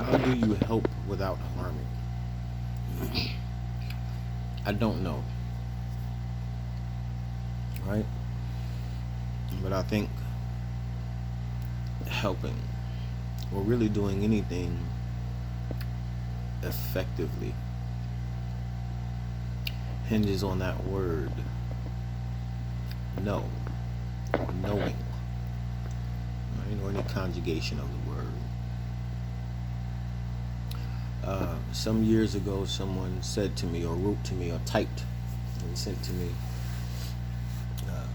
How do you help without harming? I don't know, right? But I think helping or really doing anything effectively hinges on that word, know, or knowing, right? Or any conjugation of the word. Some years ago, someone said to me, or wrote to me, or typed and sent to me, uh,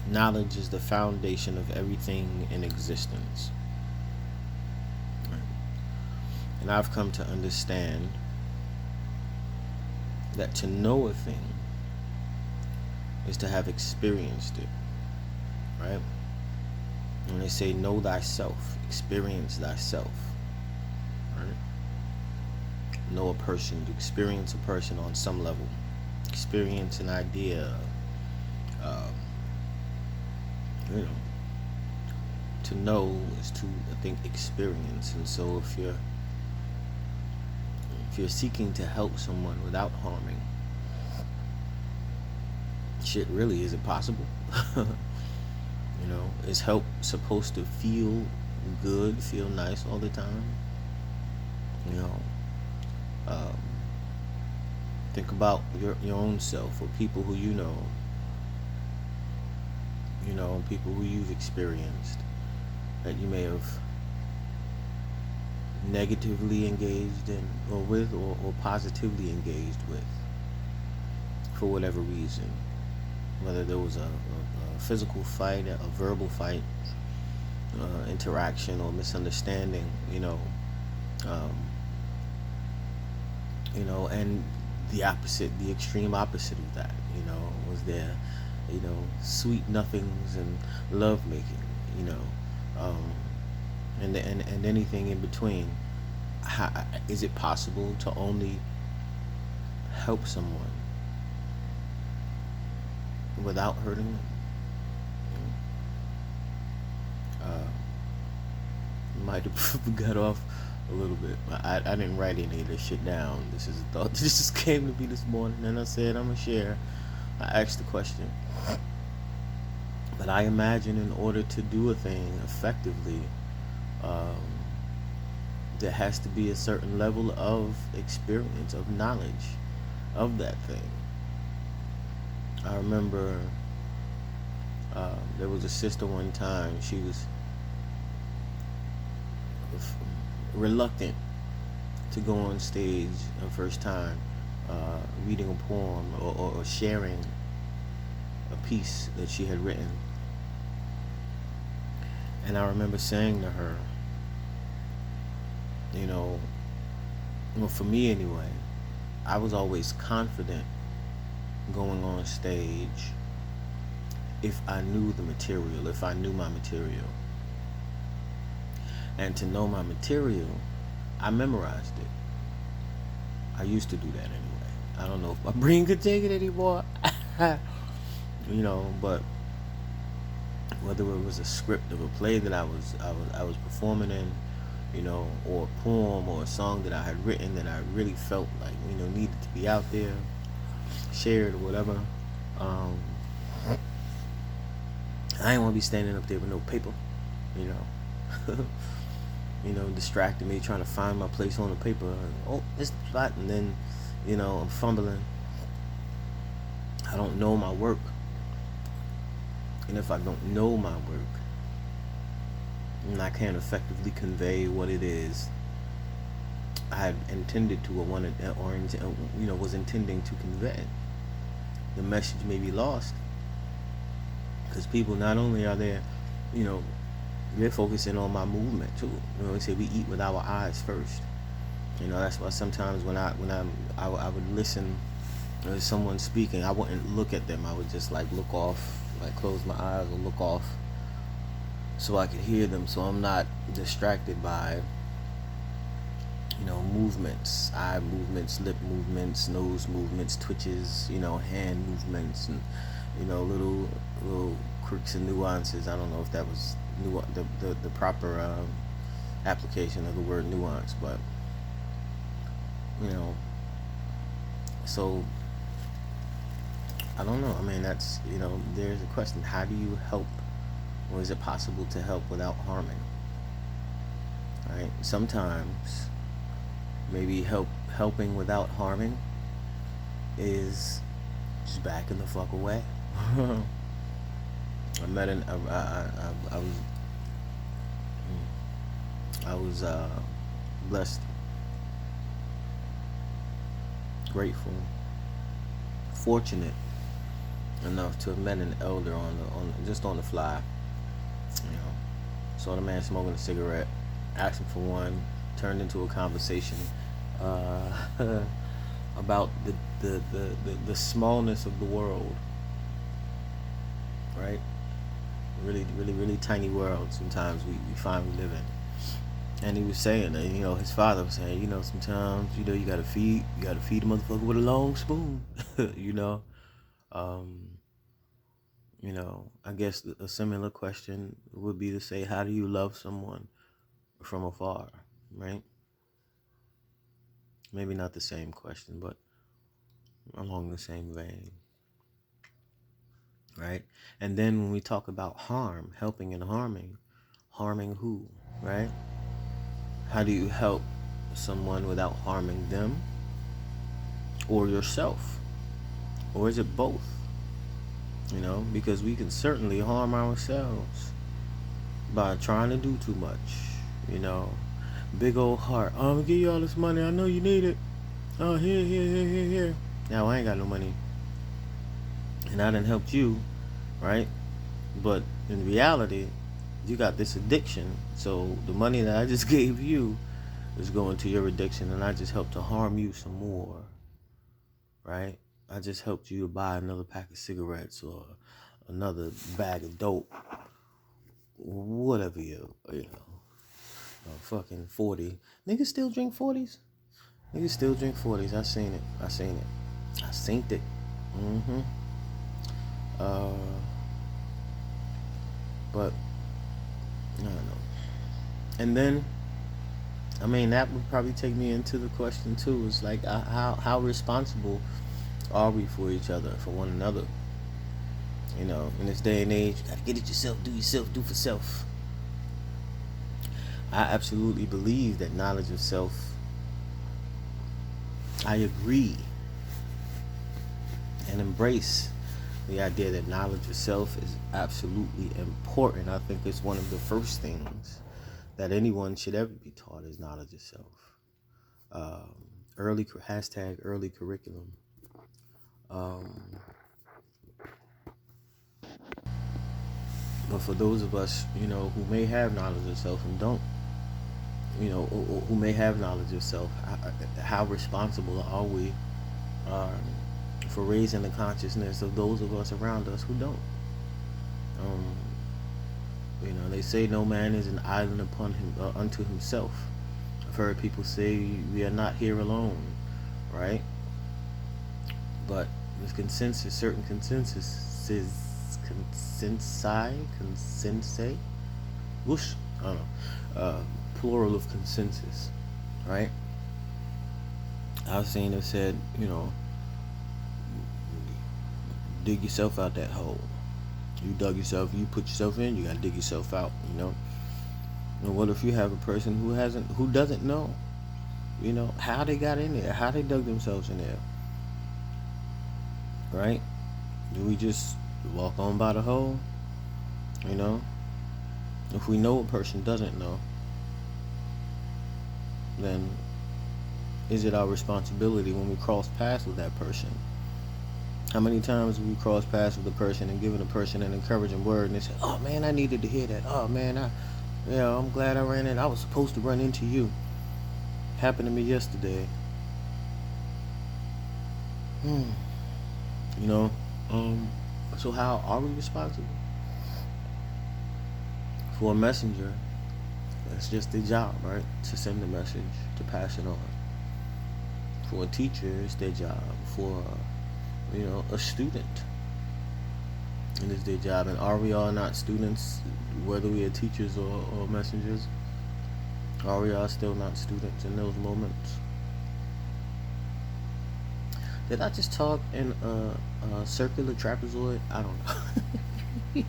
knowledge is the foundation of everything in existence. Right? And I've come to understand that to know a thing is to have experienced it, right? When they say know thyself, experience thyself, right? Know a person, to experience a person on some level, experience an idea, um, you know, to know is to, I think, experience. And so if you're seeking to help someone without harming, shit, really, is it possible? Is help supposed to feel good, feel nice all the time? You know, um, think about your own self or people who people who you've experienced that you may have negatively engaged in or with, or positively engaged with for whatever reason, whether there was a physical fight, a verbal fight, interaction, or misunderstanding, um, and the opposite, the extreme opposite of that, was there, sweet nothings and love making, you know, um, and anything in between. How, is it possible to only help someone without hurting them? Might have got off a little bit. I didn't write any of this shit down. This is a thought that just came to me this morning, and I said I'm gonna share. I asked the question, but I imagine in order to do a thing effectively, um, there has to be a certain level of experience, of knowledge of that thing. I remember there was a sister one time. She was reluctant to go on stage the first time, reading a poem, or sharing a piece that she had written. And I remember saying to her, well, for me anyway, I was always confident going on stage if I knew the material, if I knew my material. And to know my material, I memorized it. I used to do that anyway. I don't know if my brain could take it anymore. But whether it was a script of a play that I was performing in, or a poem or a song that I had written that I really felt like, needed to be out there, shared or whatever. I ain't want to be standing up there with no paper, distracting me trying to find my place on the paper. Oh, it's the plot, and then, I'm fumbling. I don't know my work, and if I don't know my work, and I can't effectively convey what it is I had intended to, or wanted, or was intending to convey, the message may be lost. Because people, not only are there, they're focusing on my movement too. They say we eat with our eyes first. That's why sometimes when I would listen to someone speaking, I wouldn't look at them. I would just like look off, like close my eyes or look off, so I could hear them. So I'm not distracted by movements, eye movements, lip movements, nose movements, twitches, hand movements, and little quirks and nuances. I don't know if that was the proper application of the word nuance, but you know, so I don't know. I mean, that's, there's a question: how do you help, or is it possible to help without harming? Right? Sometimes maybe helping without harming is just backing the fuck away. I met an I was blessed, grateful, fortunate enough to have met an elder on the fly. You know, saw the man smoking a cigarette, asked him for one, turned into a conversation about the smallness of the world, right? Really, really, really tiny world sometimes we find we live in. And he was saying that, his father was saying, sometimes, you gotta feed a motherfucker with a long spoon. you know. Um, I guess a similar question would be to say, how do you love someone from afar, right? Maybe not the same question, but along the same vein, right? And then when we talk about harm, helping and harming who, right? How do you help someone without harming them or yourself? Or is it both? Because we can certainly harm ourselves by trying to do too much. Big old heart. I'm gonna give you all this money. I know you need it. Oh, here. Now I ain't got no money, and I done helped you, right? But in reality, you got this addiction. So the money that I just gave you is going to your addiction, and I just helped to harm you some more, right? I just helped you to buy another pack of cigarettes or another bag of dope, whatever fucking 40. Niggas still drink 40s? Niggas still drink 40s. I seen it. I seen it. Mm-hmm. But I don't know. And then, that would probably take me into the question too. Is like, how responsible are we for each other, for one another? In this day and age, you gotta get it yourself, do for self. I absolutely believe that knowledge of self, I agree and embrace the idea that knowledge of self is absolutely important. I think it's one of the first things that anyone should ever be taught is knowledge of self. Early curriculum. But for those of us, who may have knowledge of self and don't, or who may have knowledge of self, how responsible are we for raising the consciousness of those of us around us who don't? They say no man is an island upon him unto himself. I've heard people say we are not here alone, right? But there's certain consensi, whoosh, I don't know, plural of consensus, right? I've seen it said, dig yourself out that hole. You dug yourself, you put yourself in, you gotta dig yourself out, And what if you have a person who doesn't know, how they got in there, how they dug themselves in there, right? Do we just walk on by the hole? If we know a person doesn't know, then is it our responsibility when we cross paths with that person? How many times have we crossed paths with a person and given a person an encouraging word and they say, oh man, I needed to hear that. Oh man, I'm glad I ran in. I was supposed to run into you. Happened to me yesterday. So how are we responsible? For a messenger, it's just their job, right? To send the message, to pass it on. For a teacher, it's their job. For a student, it is their job. And are we all not students, whether we are teachers or messengers? Are we all still not students in those moments? Did I just talk in a circular trapezoid? I don't know.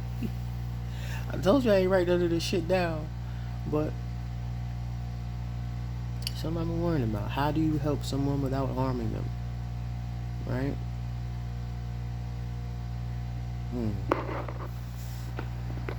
I told you I ain't write none of this shit down, but something I'm worrying about. How do you help someone without harming them? Right? Hmm.